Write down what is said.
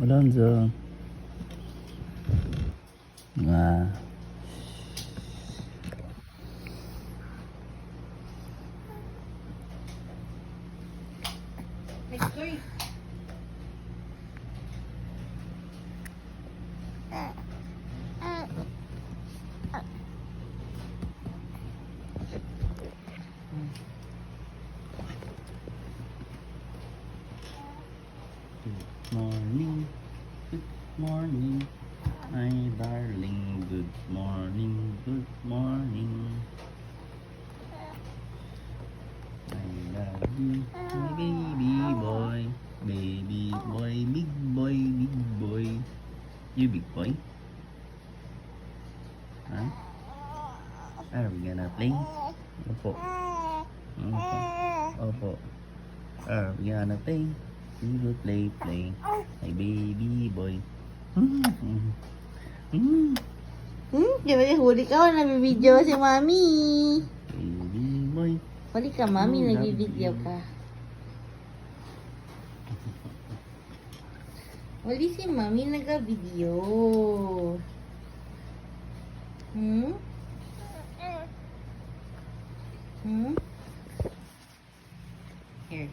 Alonzo. Nga. Next toy. Good morning. Good morning. My darling. Good morning. Good morning. I love you, my baby boy. Baby boy, big boy, big boy. You big boy? Huh? Are we gonna play? Opo. Opo. Opo. Are we gonna play? We will play. My baby boy. Di ba huli ka? Nabibideo si Mami. Baby boy. Huli ka, Mami. Nabibideo ka. Huli si Mami nag-video. Hmm? Hmm? Here.